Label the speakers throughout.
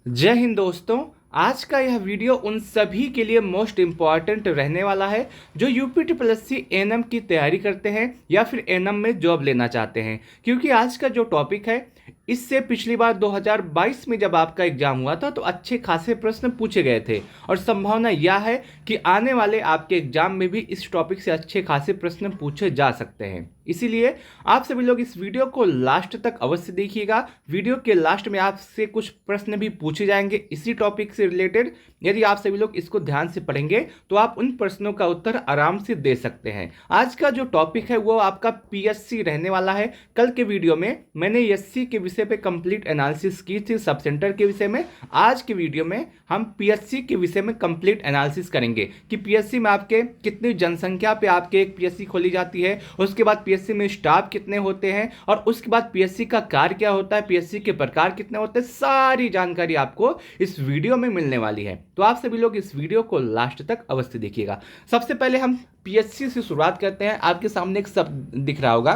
Speaker 1: जय हिंद दोस्तों। आज का यह वीडियो उन सभी के लिए मोस्ट इम्पॉर्टेंट रहने वाला है जो UP triple S C NM की तैयारी करते हैं या फिर एनएम में जॉब लेना चाहते हैं। क्योंकि आज का जो टॉपिक है इससे पिछली बार 2022 में जब आपका एग्जाम हुआ था तो अच्छे खासे प्रश्न पूछे गए थे और संभावना यह है कि आने वाले आपके एग्जाम में भी इस टॉपिक से अच्छे खासे प्रश्न पूछे जा सकते हैं। इसीलिए आप सभी लोग इस वीडियो को लास्ट तक अवश्य देखिएगा। वीडियो के लास्ट में आपसे कुछ प्रश्न भी पूछे जाएंगे इसी टॉपिक से रिलेटेड। यदि आप सभी लोग इसको ध्यान से पढ़ेंगे तो आप उन प्रश्नों का उत्तर आराम से दे सकते हैं। आज का जो टॉपिक है वो आपका पीएससी रहने वाला है। कल के वीडियो में मैंने एससी के विषय पे कंप्लीट एनालिसिस की थी, सब सेंटर के विषय में। आज के वीडियो में हम पीएससी के विषय में कंप्लीट एनालिसिस करेंगे कि पीएससी में आपके कितनी जनसंख्या पे आपके एक पीएससी खोली जाती है, उसके बाद पीएससी में स्टाफ कितने होते हैं और उसके बाद पीएससी का कार्य क्या होता है, पीएससी के प्रकार कितने होते हैं, सारी जानकारी आपको इस वीडियो में मिलने वाली है। तो आप सभी लोग इस वीडियो को लास्ट तक अवश्य देखिएगा। सबसे पहले हम पीएससी से शुरुआत करते हैं। आपके सामने एक शब्द दिख रहा होगा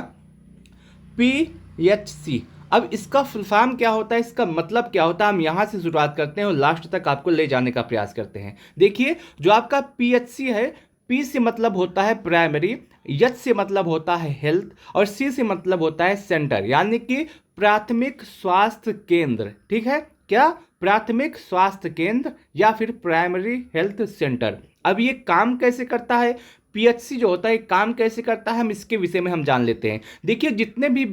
Speaker 1: पीएचसी। अब इसका फुल फॉर्म क्या होता है, इसका मतलब क्या होता है, हम यहां से शुरुआत करते हैं और लास्ट तक आपको ले जाने का प्रयास करते हैं। देखिए, जो आपका पीएचसी है, पी से मतलब होता है प्राइमरी, एच से मतलब होता है हेल्थ और सी से मतलब होता है सेंटर, यानी कि प्राथमिक स्वास्थ्य केंद्र। ठीक है, क्या? प्राथमिक स्वास्थ्य केंद्र या फिर प्राइमरी हेल्थ सेंटर। अब ये काम कैसे करता है, पीएचसी जो होता है काम कैसे करता है, हम इसके विषय में हम जान लेते हैं। देखिए, जितने भी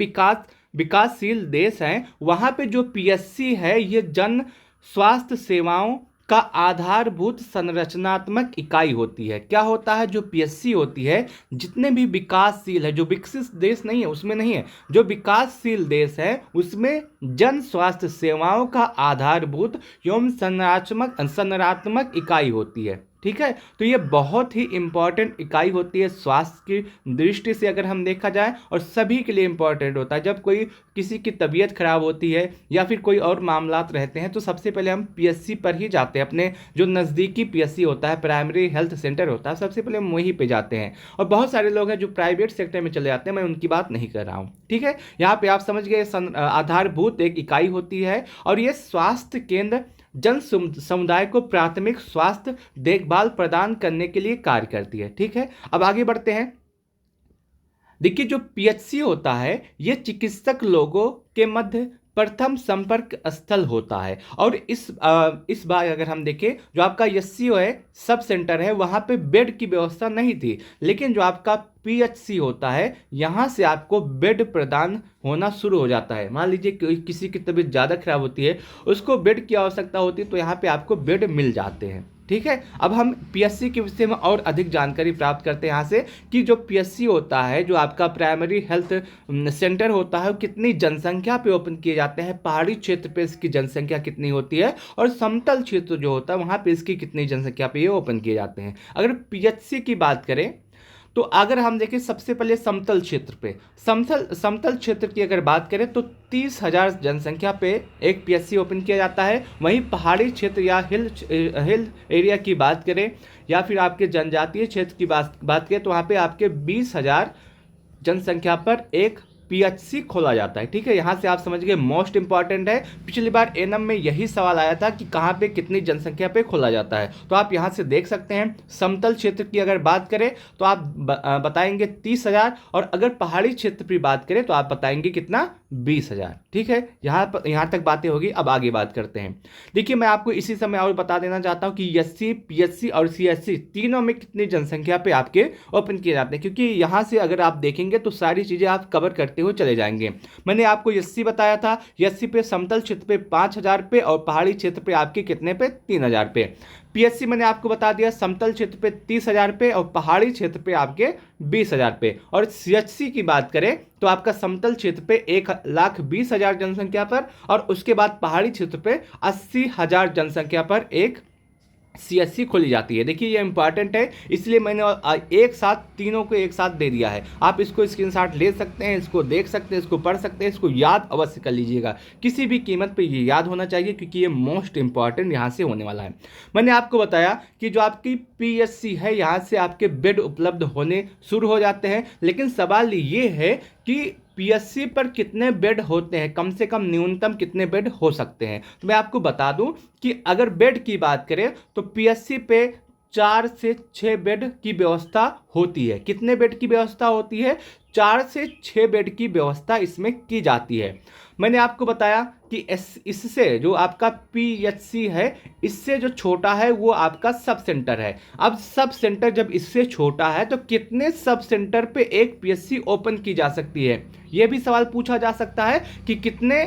Speaker 1: विकासशील देश हैं वहाँ पे जो पीएचसी है ये जन स्वास्थ्य सेवाओं का आधारभूत संरचनात्मक इकाई होती है। क्या होता है, जो पीएचसी होती है, जितने भी विकासशील है, जो विकसित देश नहीं है उसमें नहीं है, जो विकासशील देश है उसमें जन स्वास्थ्य सेवाओं का आधारभूत एवं संरचनात्मक इकाई होती है। ठीक है, तो ये बहुत ही इंपॉर्टेंट इकाई होती है स्वास्थ्य की दृष्टि से अगर हम देखा जाए, और सभी के लिए इंपॉर्टेंट होता है। जब कोई किसी की तबीयत खराब होती है या फिर कोई और मामलात रहते हैं तो सबसे पहले हम पीएचसी पर ही जाते हैं। अपने जो नज़दीकी पीएचसी होता है, प्राइमरी हेल्थ सेंटर होता है, सबसे पहले हम वहीं पे जाते हैं। और बहुत सारे लोग हैं जो प्राइवेट सेक्टर में चले जाते हैं, मैं उनकी बात नहीं कर रहा हूँ। ठीक है, यहाँ पे आप समझ गए, आधारभूत एक इकाई होती है और ये स्वास्थ्य केंद्र जन समुदाय को प्राथमिक स्वास्थ्य देखभाल प्रदान करने के लिए कार्य करती है। ठीक है, अब आगे बढ़ते हैं। देखिए, जो पीएचसी होता है ये चिकित्सक लोगों के मध्य प्रथम संपर्क स्थल होता है। और इस बार अगर हम देखें, जो आपका एससीओ है, सब सेंटर है, वहाँ पे बेड की व्यवस्था नहीं थी, लेकिन जो आपका पीएचसी होता है यहाँ से आपको बेड प्रदान होना शुरू हो जाता है। मान लीजिए किसी की तबीयत ज़्यादा खराब होती है, उसको बेड की आवश्यकता होती है, तो यहाँ पे आपको बेड मिल जाते हैं। ठीक है, अब हम पीएचसी के विषय में और अधिक जानकारी प्राप्त करते हैं यहाँ से कि जो पीएचसी होता है, जो आपका प्राइमरी हेल्थ सेंटर होता है, वो कितनी जनसंख्या पे ओपन किए जाते हैं, पहाड़ी क्षेत्र पे इसकी जनसंख्या कितनी होती है और समतल क्षेत्र जो होता है वहाँ पे इसकी कितनी जनसंख्या पे ये ओपन किए जाते हैं। अगर पीएचसी की बात करें तो अगर हम देखें सबसे पहले समतल क्षेत्र पे, समतल क्षेत्र की अगर बात करें तो 30,000 जनसंख्या पे एक पीएचसी ओपन किया जाता है। वहीं पहाड़ी क्षेत्र या हिल एरिया की बात करें या फिर आपके जनजातीय क्षेत्र की बात करें तो वहाँ पे आपके 20,000 जनसंख्या पर एक पीएचसी खोला जाता है। ठीक है, यहाँ से आप समझ गए, मोस्ट इंपॉर्टेंट है। पिछली बार एनएम में यही सवाल आया था कि कहाँ पे कितनी जनसंख्या पे खोला जाता है, तो आप यहाँ से देख सकते हैं। समतल क्षेत्र की अगर बात करें तो आप बताएंगे 30,000 और अगर पहाड़ी क्षेत्र की बात करें तो आप बताएंगे कितना, 20,000। ठीक है, यहाँ तक बातें होगी। अब आगे बात करते हैं। देखिए, मैं आपको इसी समय और बता देना चाहता हूँ कि एससी, पीएचसी और सीएचसी तीनों में कितनी जनसंख्या पे आपके ओपन किए जाते हैं, क्योंकि यहाँ से अगर आप देखेंगे तो सारी चीज़ें आप कवर करते हुए चले जाएंगे। मैंने आपको एससी बताया था, एससी पे समतल क्षेत्र पे 5,000 पे और पहाड़ी क्षेत्र पे आपके कितने पे, 3,000 पे। पीएचसी मैंने आपको बता दिया, समतल क्षेत्र पे 30,000 पे और पहाड़ी क्षेत्र पे आपके 20,000 पे। और सीएचसी की बात करें तो आपका समतल क्षेत्र पे 1,20,000 जनसंख्या पर और उसके बाद पहाड़ी क्षेत्र पे 80,000 जनसंख्या पर एक सीएससी खोली जाती है। देखिए, ये इंपॉर्टेंट है, इसलिए मैंने एक साथ तीनों को एक साथ दे दिया है। आप इसको स्क्रीनशॉट ले सकते हैं, इसको देख सकते हैं, इसको पढ़ सकते हैं, इसको याद अवश्य कर लीजिएगा। किसी भी कीमत पे ये याद होना चाहिए क्योंकि ये मोस्ट इंपॉर्टेंट यहाँ से होने वाला है। मैंने आपको बताया कि जो आपकी पीएचसी है यहाँ से आपके बेड उपलब्ध होने शुरू हो जाते हैं, लेकिन सवाल ये है कि पीएससी पर कितने बेड होते हैं, कम से कम न्यूनतम कितने बेड हो सकते हैं। तो मैं आपको बता दूं कि अगर बेड की बात करें तो पीएससी पे 4 से 6 बेड की व्यवस्था होती है। कितने बेड की व्यवस्था होती है? 4 से 6 बेड की व्यवस्था इसमें की जाती है। मैंने आपको बताया कि इससे जो आपका पीएचसी है, इससे जो छोटा है वो आपका सब सेंटर है। अब सब सेंटर जब इससे छोटा है तो कितने सब सेंटर पे एक पीएचसी ओपन की जा सकती है, यह भी सवाल पूछा जा सकता है कि कितने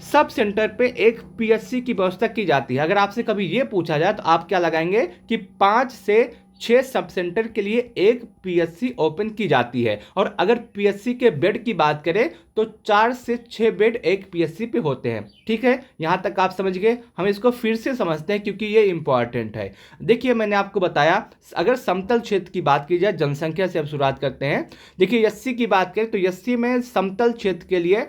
Speaker 1: सब सेंटर पे एक पीएचसी की व्यवस्था की जाती है। अगर आपसे कभी ये पूछा जाए तो आप क्या लगाएंगे कि 5 से 6 सब सेंटर के लिए एक पीएचसी ओपन की जाती है। और अगर पीएचसी के बेड की बात करें तो 4 से 6 बेड एक पीएचसी पे होते हैं। ठीक है, यहां तक आप समझ गए। हम इसको फिर से समझते हैं क्योंकि ये इंपॉर्टेंट है। देखिए, मैंने आपको बताया अगर समतल क्षेत्र की बात की जाए, जनसंख्या से अब शुरुआत करते हैं। देखिए, एससी की बात करें तो एससी में समतल क्षेत्र के लिए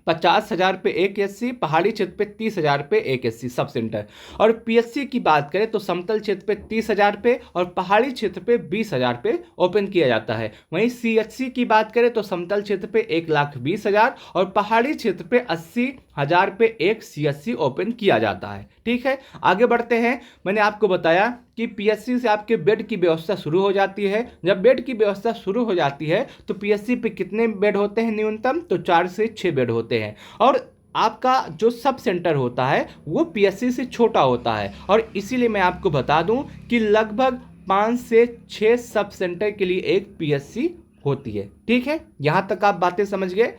Speaker 1: 50,000 पे एक एससी, पहाड़ी क्षेत्र पे 30,000 पे एक एससी सब सेंटर। और पीएससी की बात करें तो समतल क्षेत्र पे 30,000 पे और पहाड़ी क्षेत्र पे 20,000 पे ओपन किया जाता है। वहीं सीएचसी की बात करें तो समतल क्षेत्र पे 1,20,000 और पहाड़ी क्षेत्र पे 80,000 पे एक सीएचसी ओपन किया जाता है। ठीक है, आगे बढ़ते हैं। मैंने आपको बताया कि पीएससी से आपके बेड की व्यवस्था शुरू हो जाती है। जब बेड की व्यवस्था शुरू हो जाती है तो पीएससी पे कितने बेड होते हैं न्यूनतम? तो 4 से 6 बेड होते हैं। और आपका जो सब सेंटर होता है वो पीएससी से छोटा होता है और इसीलिए मैं आपको बता दूं कि लगभग 5 से 6 सब सेंटर के लिए एक पीएससी होती है। ठीक है, यहां तक आप बातें समझ गए।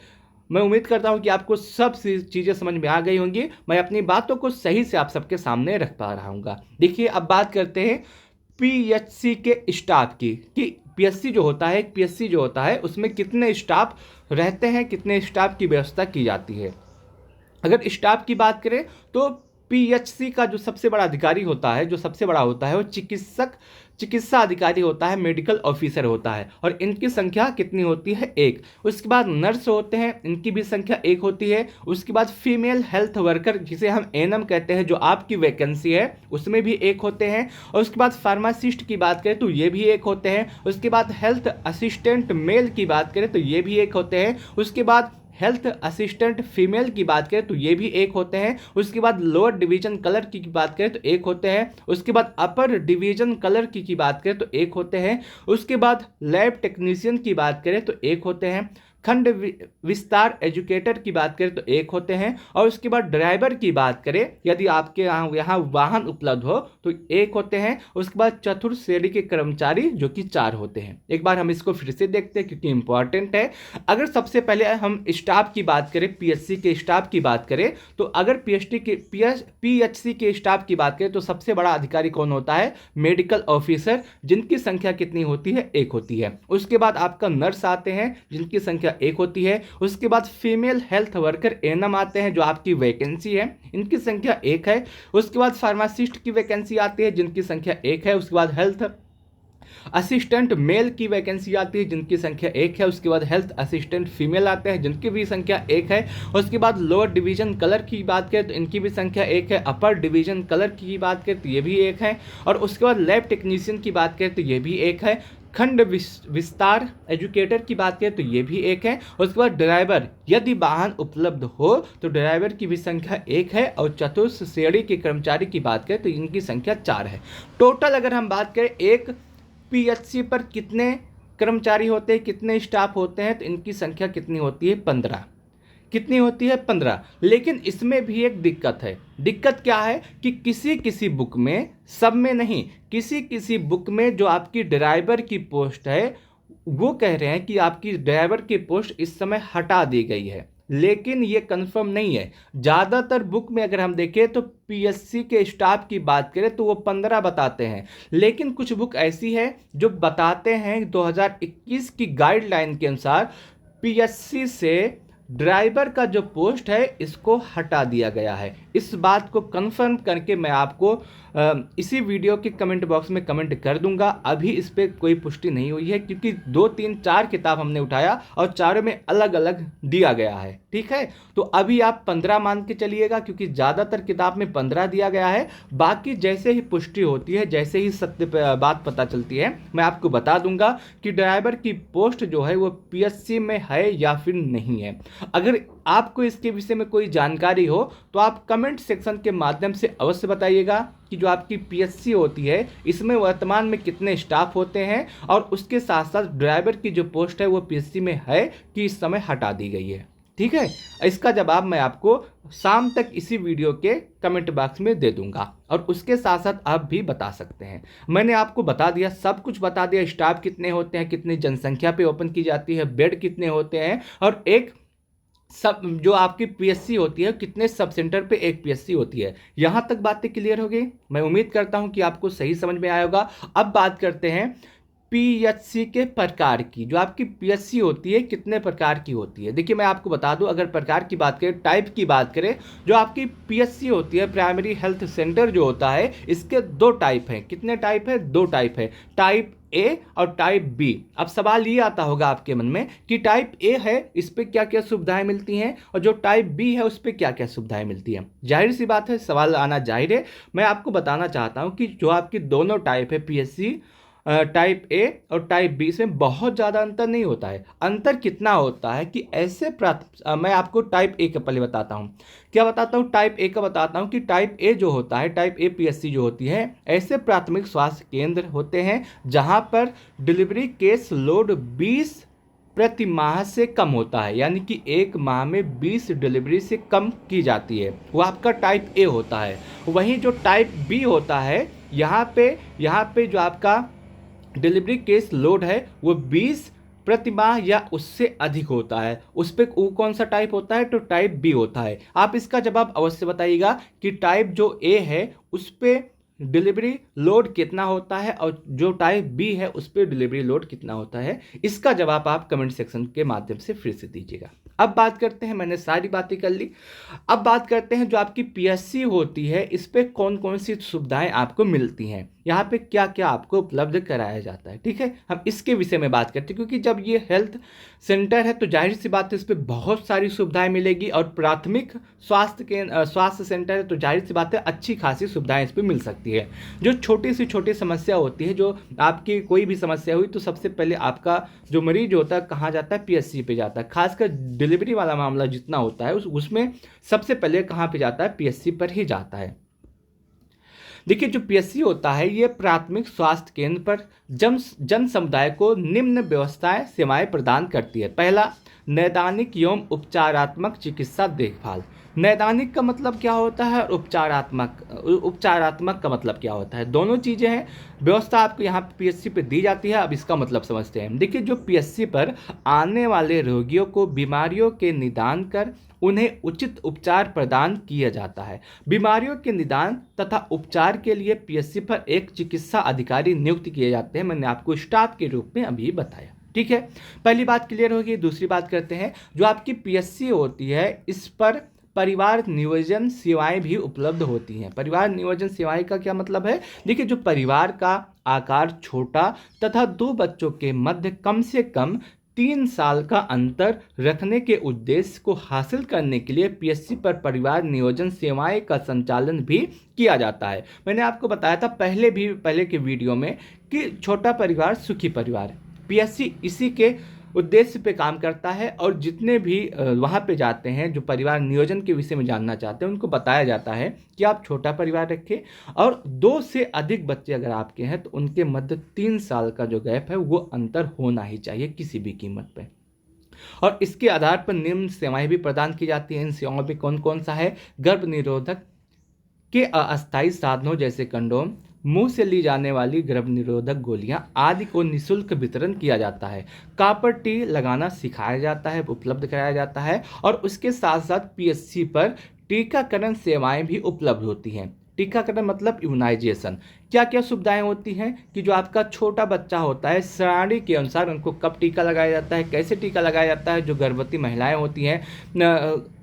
Speaker 1: मैं उम्मीद करता हूं कि आपको सब चीज़ें समझ में आ गई होंगी। मैं अपनी बातों को सही से आप सबके सामने रख पा रहा हूँ। देखिए, अब बात करते हैं पीएचसी के स्टाफ की कि पीएचसी जो होता है, पीएचसी जो होता है उसमें कितने स्टाफ रहते हैं, कितने स्टाफ की व्यवस्था की जाती है। अगर स्टाफ की बात करें तो पीएचसी का जो सबसे बड़ा अधिकारी होता है, जो सबसे बड़ा होता है वो चिकित्सा अधिकारी होता है, मेडिकल ऑफिसर होता है। और इनकी संख्या कितनी होती है? 1। उसके बाद नर्स होते हैं, इनकी भी संख्या 1 होती है। उसके बाद फीमेल हेल्थ वर्कर जिसे हम एएनएम कहते हैं, जो आपकी वैकेंसी है उसमें भी 1 होते हैं। और उसके बाद फार्मासिस्ट की बात करें तो ये भी 1 होते हैं। उसके बाद हेल्थ असिस्टेंट मेल की बात करें तो ये भी 1 होते हैं। उसके बाद हेल्थ असिस्टेंट फीमेल की बात करें तो ये भी 1 होते हैं। उसके बाद लोअर डिवीजन कलर की बात करें तो 1 होते हैं। उसके बाद अपर डिवीजन कलर की बात करें तो 1 होते हैं। उसके बाद लैब टेक्नीशियन की बात करें तो 1 होते हैं। खंड विस्तार एजुकेटर की बात करें तो 1 होते हैं। और उसके बाद ड्राइवर की बात करें, यदि आपके यहाँ वाहन उपलब्ध हो तो 1 होते हैं। उसके बाद चतुर्थ श्रेणी के कर्मचारी जो कि 4 होते हैं। एक बार हम इसको फिर से देखते हैं क्योंकि इंपॉर्टेंट है। अगर सबसे पहले हम स्टाफ की बात करें, पीएचसी के स्टाफ की बात करें, तो अगर पीएचसी के स्टाफ की बात करें तो सबसे बड़ा अधिकारी कौन होता है? मेडिकल ऑफिसर, जिनकी संख्या कितनी होती है? 1 होती है। उसके बाद आपका नर्स आते हैं जिनकी संख्या 1 होती है। उसके बाद फीमेल हेल्थ वर्कर एएनएम आते हैं जो आपकी वैकेंसी है, इनकी संख्या 1 है। उसके बाद फार्मासिस्ट की वैकेंसी आती है जिनकी संख्या 1 है। उसके बाद हेल्थ असिस्टेंट मेल की वैकेंसी आती है जिनकी संख्या 1 है। उसके बाद हेल्थ असिस्टेंट फीमेल आते हैं जिनकी भी संख्या 1 है। उसके बाद लोअर डिवीजन कलर की बात करें तो इनकी भी संख्या 1 है। अपर डिवीजन कलर की बात करें तो ये भी 1 है। और उसके बाद लैब टेक्नीशियन की बात करें तो ये भी 1 है। खंड विस्तार एजुकेटर की बात करें तो ये भी 1 है। उसके बाद ड्राइवर, यदि वाहन उपलब्ध हो तो ड्राइवर की भी संख्या 1 है। और चतुर्थ श्रेणी के कर्मचारी की बात करें तो इनकी संख्या 4 है। टोटल अगर हम बात करें एक पीएचसी पर कितने कर्मचारी होते हैं, कितने स्टाफ होते हैं, तो इनकी संख्या कितनी होती है? 15। कितनी होती है? 15। लेकिन इसमें भी एक दिक्कत है। दिक्कत क्या है कि किसी किसी बुक में, सब में नहीं, किसी किसी बुक में जो आपकी ड्राइवर की पोस्ट है वो कह रहे हैं कि आपकी ड्राइवर की पोस्ट इस समय हटा दी गई है, लेकिन ये कंफर्म नहीं है। ज़्यादातर बुक में अगर हम देखें तो पीएचसी के स्टाफ की बात करें तो वो 15 बताते हैं। लेकिन कुछ बुक ऐसी है जो बताते हैं 2021 की गाइडलाइन के अनुसार पीएचसी से ड्राइवर का जो पोस्ट है इसको हटा दिया गया है। इस बात को कंफर्म करके मैं आपको इसी वीडियो के कमेंट बॉक्स में कमेंट कर दूंगा। अभी इस पर कोई पुष्टि नहीं हुई है, क्योंकि 2 3 4 किताब हमने उठाया और चारों में अलग अलग दिया गया है। ठीक है, तो अभी आप 15 मान के चलिएगा, क्योंकि ज़्यादातर किताब में 15 दिया गया है। बाकी जैसे ही पुष्टि होती है, जैसे ही सत्य बात पता चलती है, मैं आपको बता दूंगा कि ड्राइवर की पोस्ट जो है वो पीएससी में है या फिर नहीं है। अगर आपको इसके विषय में कोई जानकारी हो तो आप कमेंट सेक्शन के माध्यम से अवश्य बताइएगा कि जो आपकी पीएससी होती है इसमें वर्तमान में कितने स्टाफ होते हैं, और उसके साथ साथ ड्राइवर की जो पोस्ट है वो पीएससी में है कि इस समय हटा दी गई है। ठीक है, इसका जवाब मैं आपको शाम तक इसी वीडियो के कमेंट बॉक्स में दे दूंगा, और उसके साथ साथ आप भी बता सकते हैं। मैंने आपको बता दिया, सब कुछ बता दिया, स्टाफ कितने होते हैं, कितनी जनसंख्या पे ओपन की जाती है, बेड कितने होते हैं, और एक सब जो आपकी पीएससी होती है कितने सब सेंटर पे एक पीएससी होती है। यहां तक बातें क्लियर हो गई। मैं उम्मीद करता हूं कि आपको सही समझ में आया होगा। अब बात करते हैं पीएचसी के प्रकार की। जो आपकी पीएचसी होती है कितने प्रकार की होती है। देखिए मैं आपको बता दूं, अगर प्रकार की बात करें, टाइप की बात करें, जो आपकी पीएचसी होती है प्राइमरी हेल्थ सेंटर जो होता है, इसके 2 टाइप हैं। कितने टाइप है? 2 टाइप है, टाइप ए और टाइप बी। अब सवाल ये आता होगा आपके मन में कि टाइप ए है, इस पे क्या क्या सुविधाएं मिलती हैं, और जो टाइप बी है उस पे क्या क्या सुविधाएं मिलती हैं। जाहिर सी बात है, सवाल आना जाहिर है। मैं आपको बताना चाहता हूं कि जो आपकी दोनों टाइप है, पीएचसी टाइप ए और टाइप बी, में बहुत ज़्यादा अंतर नहीं होता है। अंतर कितना होता है कि ऐसे मैं आपको टाइप ए का पहले बताता हूँ। क्या बताता हूँ? टाइप ए का बताता हूँ कि टाइप ए जो होता है, टाइप ए पीएससी जो होती है, ऐसे प्राथमिक स्वास्थ्य केंद्र होते हैं जहाँ पर डिलीवरी केस लोड 20 प्रति माह से कम होता है, यानी कि एक माह में 20 डिलीवरी से कम की जाती है। वो आपका टाइप ए होता है। वहीं जो टाइप बी होता है, यहाँ पे जो आपका डिलीवरी केस लोड है वो 20 प्रति माह या उससे अधिक होता है। उस पर वो कौन सा टाइप होता है? तो टाइप बी होता है। आप इसका जवाब अवश्य बताइएगा कि टाइप जो ए है उस पर डिलीवरी लोड कितना होता है, और जो टाइप बी है उस पर डिलीवरी लोड कितना होता है। इसका जवाब आप कमेंट सेक्शन के माध्यम से फिर से दीजिएगा। अब बात करते हैं, मैंने सारी बातें कर ली। अब बात करते हैं जो आपकी पीएससी होती है इस पे कौन कौन सी सुविधाएं आपको मिलती हैं, यहाँ पे क्या क्या आपको उपलब्ध कराया जाता है। ठीक है, हम इसके विषय में बात करते हैं, क्योंकि जब ये हेल्थ सेंटर है तो जाहिर सी बात है इस पर बहुत सारी सुविधाएं मिलेगी, और प्राथमिक स्वास्थ्य सेंटर है तो जाहिर सी बात है अच्छी खासी सुविधाएं इस पर मिल सकती है। जो छोटी सी छोटी समस्या होती है, जो आपकी कोई भी समस्या हुई तो सबसे पहले आपका जो मरीज होता है कहाँ जाता है? पीएससी पे जाता है। खासकर डिलीवरी वाला मामला जितना होता है उसमें सबसे पहले कहाँ पे जाता है? पीएससी पर ही जाता है। देखिए जो पीएससी होता है ये प्राथमिक स्वास्थ्य केंद्र पर जन समुदाय को निम्न व्यवस्थाएं सेवाएं प्रदान करती है। पहला, नैदानिक एवं उपचारात्मक चिकित्सा देखभाल। नैदानिक का मतलब क्या होता है, और उपचारात्मक का मतलब क्या होता है? दोनों चीज़ें हैं। व्यवस्था आपको यहाँ पे पीएससी पे दी जाती है। अब इसका मतलब समझते हैं। देखिए जो पीएससी पर आने वाले रोगियों को बीमारियों के निदान कर उन्हें उचित उपचार प्रदान किया जाता है। बीमारियों के निदान तथा उपचार के लिए पीएससी पर एक चिकित्सा अधिकारी नियुक्त किए जाते हैं। मैंने आपको स्टाफ के रूप में अभी बताया। ठीक है, पहली बात क्लियर होगी। दूसरी बात करते हैं, जो आपकी पीएससी होती है इस पर परिवार नियोजन सेवाएं भी उपलब्ध होती हैं। परिवार नियोजन सेवाएं का क्या मतलब है? देखिए जो परिवार का आकार छोटा तथा 2 बच्चों के मध्य कम से कम 3 साल का अंतर रखने के उद्देश्य को हासिल करने के लिए पीएससी पर परिवार नियोजन सेवाएं का संचालन भी किया जाता है। मैंने आपको बताया था पहले के वीडियो में कि छोटा परिवार सुखी परिवार। पीएससी इसी के उद्देश्य पे काम करता है, और जितने भी वहाँ पे जाते हैं जो परिवार नियोजन के विषय में जानना चाहते हैं उनको बताया जाता है कि आप छोटा परिवार रखें, और 2 से अधिक बच्चे अगर आपके हैं तो उनके मध्य 3 साल का जो गैप है वो अंतर होना ही चाहिए किसी भी कीमत पे। और इसके आधार पर निम्न सेवाएं भी प्रदान की जाती हैं। इन सेवाओं पे कौन कौन सा है? गर्भ निरोधक के अस्थायी साधनों जैसे कंडोम, मुंह से ली जाने वाली गर्भ निरोधक गोलियां आदि को निःशुल्क वितरण किया जाता है। कॉपर टी लगाना सिखाया जाता है, उपलब्ध कराया जाता है, और उसके साथ साथ पीएससी पर टीकाकरण सेवाएं भी उपलब्ध होती हैं। टीकाकरण मतलब इम्यूनाइजेशन। क्या क्या सुविधाएं होती हैं कि जो आपका छोटा बच्चा होता है श्रेणी के अनुसार उनको कब टीका लगाया जाता है, कैसे टीका लगाया जाता है, जो गर्भवती महिलाएं होती हैं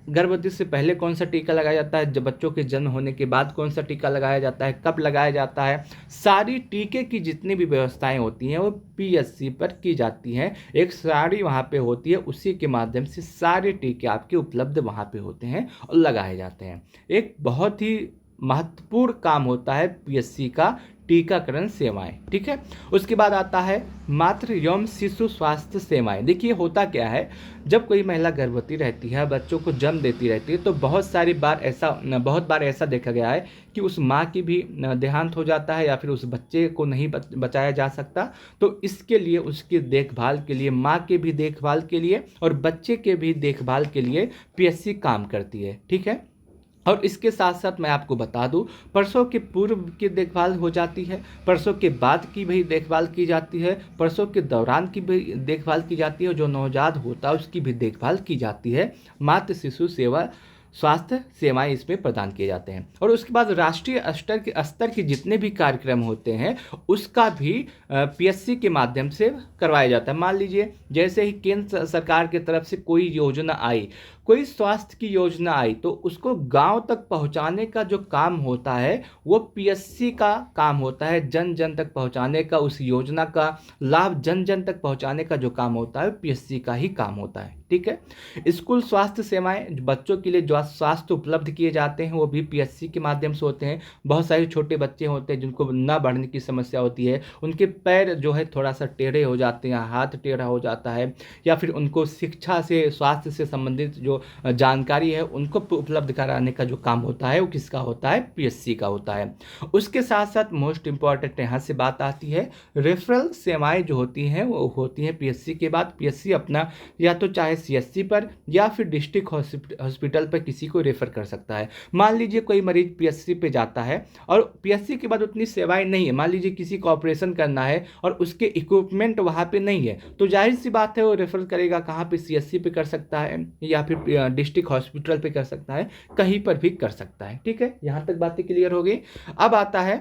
Speaker 1: गर्भवती से पहले कौन सा टीका लगाया जाता है, जब बच्चों के जन्म होने के बाद कौन सा टीका लगाया जाता है, कब लगाया जाता है, सारी टीके की जितनी भी व्यवस्थाएं होती हैं वो पीएचसी पर की जाती हैं। एक साड़ी वहाँ पे होती है, उसी के माध्यम से सारे टीके आपके उपलब्ध वहाँ पे होते हैं और लगाए जाते हैं। एक बहुत ही महत्वपूर्ण काम होता है पीएचसी का टीकाकरण सेवाएं। ठीक है, उसके बाद आता है मातृ एवं शिशु स्वास्थ्य सेवाएं। देखिए होता क्या है, जब कोई महिला गर्भवती रहती है, बच्चों को जन्म देती रहती है, तो बहुत बार ऐसा देखा गया है कि उस माँ की भी देहांत हो जाता है या फिर उस बच्चे को नहीं बचाया जा सकता। तो इसके लिए उसकी देखभाल के लिए, माँ के भी देखभाल के लिए और बच्चे के भी देखभाल के लिए पीएचसी काम करती है। ठीक है, और इसके साथ साथ मैं आपको बता दूं, प्रसव के पूर्व की देखभाल हो जाती है, प्रसव के बाद की भी देखभाल की जाती है, प्रसव के दौरान की भी देखभाल की जाती है, जो नवजात होता है उसकी भी देखभाल की जाती है। मातृ शिशु सेवा स्वास्थ्य सेवाएं इसमें प्रदान किए जाते हैं। और उसके बाद राष्ट्रीय स्तर के जितने भी कार्यक्रम होते हैं उसका भी पीएचसी के माध्यम से करवाया जाता है। मान लीजिए जैसे ही केंद्र सरकार की तरफ से कोई योजना आई, कोई स्वास्थ्य की योजना आई, तो उसको गांव तक पहुंचाने का जो काम होता है वो पीएचसी का काम होता है। जन जन तक पहुंचाने का, उस योजना का लाभ जन जन तक पहुंचाने का जो काम होता है पीएचसी का ही काम होता है। ठीक है, स्कूल स्वास्थ्य सेवाएं, बच्चों के लिए जो स्वास्थ्य उपलब्ध किए जाते हैं वो भी पीएचसी के माध्यम से होते हैं। बहुत सारे छोटे बच्चे होते हैं जिनको न बढ़ने की समस्या होती है, उनके पैर जो है थोड़ा सा टेढ़े हो जाते हैं, हाथ टेढ़ा हो जाता है, या फिर उनको शिक्षा से, स्वास्थ्य से संबंधित जो जानकारी है उनको उपलब्ध कराने का जो काम होता है वो किसका होता है, पीएचसी का होता है। उसके साथ साथ मोस्ट इंपॉर्टेंट यहाँ से बात आती है, रेफरल सेवाएं जो होती हैं वो होती हैं पीएचसी के बाद। पीएचसी अपना या तो चाहे सीएचसी पर या फिर डिस्ट्रिक्ट हॉस्पिटल पर किसी को रेफर कर सकता है। मान लीजिए कोई मरीज पीएचसी पे जाता है और पीएचसी के बाद उतनी सेवाएं नहीं है, मान लीजिए किसी को ऑपरेशन करना है और उसके इक्विपमेंट वहाँ पे नहीं है, तो जाहिर सी बात है वो रेफर करेगा कहाँ पे, सीएचसी पे कर सकता है या फिर डिस्ट्रिक्ट हॉस्पिटल पे कर सकता है, कहीं पर भी कर सकता है। ठीक है, यहाँ तक बातें क्लियर हो गई। अब आता है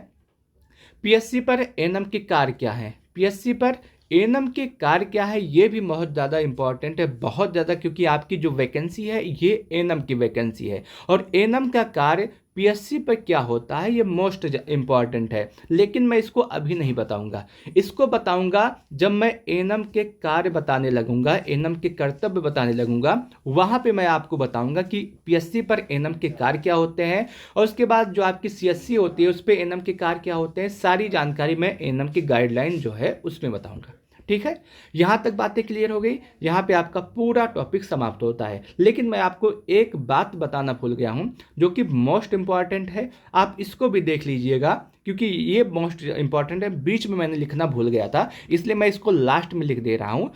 Speaker 1: पीएचसी पर एएनएम के कार्य क्या है। पीएचसी पर एएनएम के कार्य क्या है ये भी बहुत ज़्यादा इंपॉर्टेंट है, बहुत ज़्यादा, क्योंकि आपकी जो वैकेंसी है ये एएनएम की वैकेंसी है और एएनएम का कार्य पीएचसी पर क्या होता है ये मोस्ट इंपॉर्टेंट है। लेकिन मैं इसको अभी नहीं बताऊंगा, इसको बताऊंगा जब मैं एएनएम के कार्य बताने लगूंगा, एएनएम के कर्तव्य बताने लगूंगा, वहां पे मैं आपको बताऊंगा कि पीएचसी पर एएनएम के कार्य क्या होते हैं और उसके बाद जो आपकी सीएचसी होती है उस पर एएनएम के कार्य क्या होते हैं। सारी जानकारी मैं एएनएम की गाइडलाइन जो है उसमें बताऊंगा। ठीक है, यहां तक बातें क्लियर हो गई, यहां पे आपका पूरा टॉपिक समाप्त होता है। लेकिन मैं आपको एक बात बताना भूल गया हूं जो कि मोस्ट इंपॉर्टेंट है, आप इसको भी देख लीजिएगा क्योंकि ये मोस्ट इंपॉर्टेंट है। बीच में मैंने लिखना भूल गया था इसलिए मैं इसको लास्ट में लिख दे रहा हूं।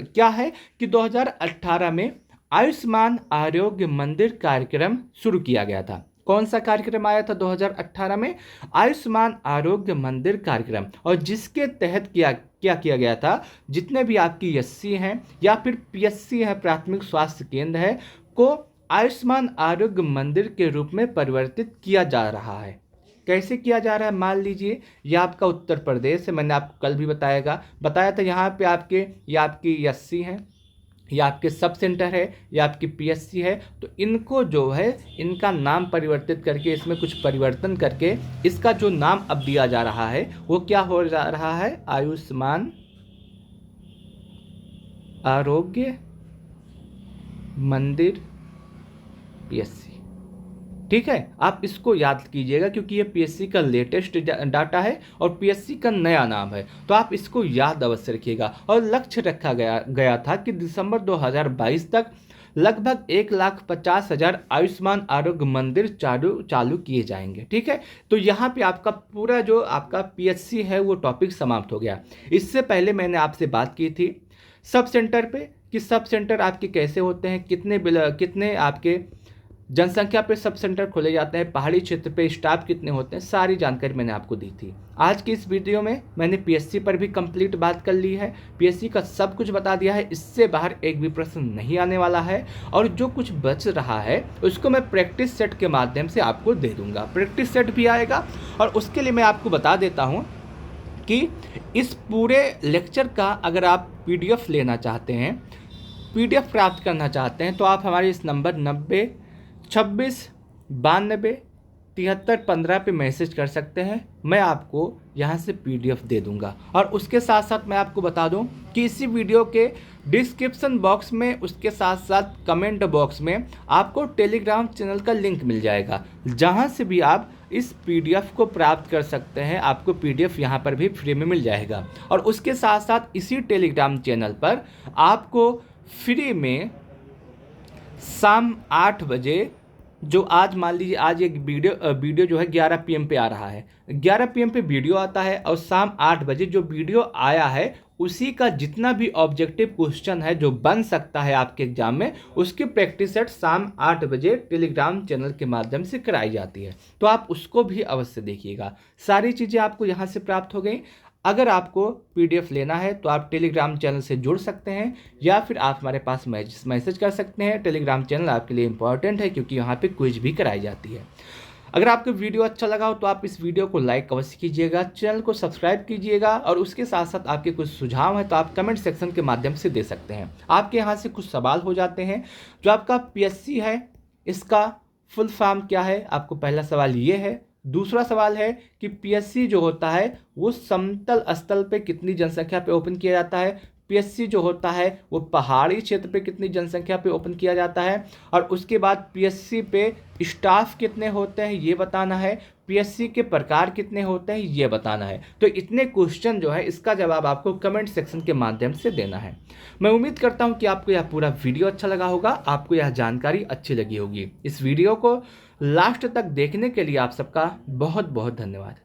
Speaker 1: क्या है कि 2018 में आयुष्मान आरोग्य मंदिर कार्यक्रम शुरू किया गया था। कौन सा कार्यक्रम आया था 2018 में? आयुष्मान आरोग्य मंदिर कार्यक्रम। और जिसके तहत क्या किया गया था, जितने भी आपकी एससी हैं या फिर पीएचसी है, प्राथमिक स्वास्थ्य केंद्र है, को आयुष्मान आरोग्य मंदिर के रूप में परिवर्तित किया जा रहा है। कैसे किया जा रहा है? मान लीजिए ये आपका उत्तर प्रदेश है, मैंने आपको कल भी बताया था। यहाँ पे ये आपकी एससी है, या आपके सब सेंटर है, या आपकी पीएचसी है, तो इनको जो है इनका नाम परिवर्तित करके, इसमें कुछ परिवर्तन करके इसका जो नाम अब दिया जा रहा है वो क्या हो जा रहा है? आयुष्मान आरोग्य मंदिर पीएचसी। ठीक है, आप इसको याद कीजिएगा क्योंकि ये पीएचसी का लेटेस्ट डाटा है और पीएचसी का नया नाम है, तो आप इसको याद अवश्य रखिएगा। और लक्ष्य रखा गया था कि दिसंबर 2022 तक लगभग 1,50,000 आयुष्मान आरोग्य मंदिर चालू किए जाएंगे। ठीक है, तो यहाँ पे आपका पूरा जो आपका पीएचसी है वो टॉपिक समाप्त हो गया। इससे पहले मैंने आपसे बात की थी सब सेंटर पे कि सब सेंटर आपके कैसे होते हैं, कितने आपके जनसंख्या पे सब सेंटर खोले जाते हैं, पहाड़ी क्षेत्र पे स्टाफ कितने होते हैं, सारी जानकारी मैंने आपको दी थी। आज की इस वीडियो में मैंने पीएससी पर भी कंप्लीट बात कर ली है, पीएससी का सब कुछ बता दिया है, इससे बाहर एक भी प्रश्न नहीं आने वाला है। और जो कुछ बच रहा है उसको मैं प्रैक्टिस सेट के माध्यम से आपको दे दूंगा, प्रैक्टिस सेट भी आएगा। और उसके लिए मैं आपको बता देता हूँ कि इस पूरे लेक्चर का अगर आप PDF लेना चाहते हैं, PDF प्राप्त करना चाहते हैं, तो आप हमारे इस नंबर 9026927315 पे मैसेज कर सकते हैं। मैं आपको यहाँ से PDF दे दूँगा। और उसके साथ साथ मैं आपको बता दूँ कि इसी वीडियो के डिस्क्रिप्शन बॉक्स में, उसके साथ साथ कमेंट बॉक्स में आपको टेलीग्राम चैनल का लिंक मिल जाएगा, जहाँ से भी आप इस PDF को प्राप्त कर सकते हैं। आपको PDF यहाँ पर भी फ्री में मिल जाएगा। और उसके साथ साथ इसी टेलीग्राम चैनल पर आपको फ्री में शाम 8 बजे, जो आज मान लीजिए आज एक वीडियो जो है 11 PM पे आ रहा है, 11 PM पे वीडियो आता है, और शाम 8 बजे जो वीडियो आया है उसी का जितना भी ऑब्जेक्टिव क्वेश्चन है जो बन सकता है आपके एग्जाम में, उसकी प्रैक्टिस सेट शाम 8 बजे टेलीग्राम चैनल के माध्यम से कराई जाती है। तो आप उसको भी अवश्य देखिएगा। सारी चीज़ें आपको यहाँ से प्राप्त हो गई। अगर आपको PDF लेना है तो आप टेलीग्राम चैनल से जुड़ सकते हैं, या फिर आप हमारे पास मैसेज कर सकते हैं। टेलीग्राम चैनल आपके लिए इंपॉर्टेंट है क्योंकि यहाँ पे क्विज भी कराई जाती है। अगर आपको वीडियो अच्छा लगा हो तो आप इस वीडियो को लाइक अवश्य कीजिएगा, चैनल को सब्सक्राइब कीजिएगा, और उसके साथ साथ आपके कुछ सुझाव हैं तो आप कमेंट सेक्शन के माध्यम से दे सकते हैं। आपके यहाँ से कुछ सवाल हो जाते हैं। जो आपका PSC है इसका फुल फॉर्म क्या है, आपको पहला सवाल ये है। दूसरा सवाल है कि PSC जो होता है वो समतल स्थल पे कितनी जनसंख्या पे ओपन किया जाता है, PSC जो होता है वो पहाड़ी क्षेत्र पे कितनी जनसंख्या पे ओपन किया जाता है, और उसके बाद PSC पे स्टाफ कितने होते हैं ये बताना है, PSC के प्रकार कितने होते हैं ये बताना है। तो इतने क्वेश्चन जो है इसका जवाब आपको कमेंट सेक्शन के माध्यम से देना है। मैं उम्मीद करता हूँ कि आपको यह पूरा वीडियो अच्छा लगा होगा, आपको यह जानकारी अच्छी लगी होगी। इस वीडियो को लास्ट तक देखने के लिए आप सबका बहुत बहुत धन्यवाद।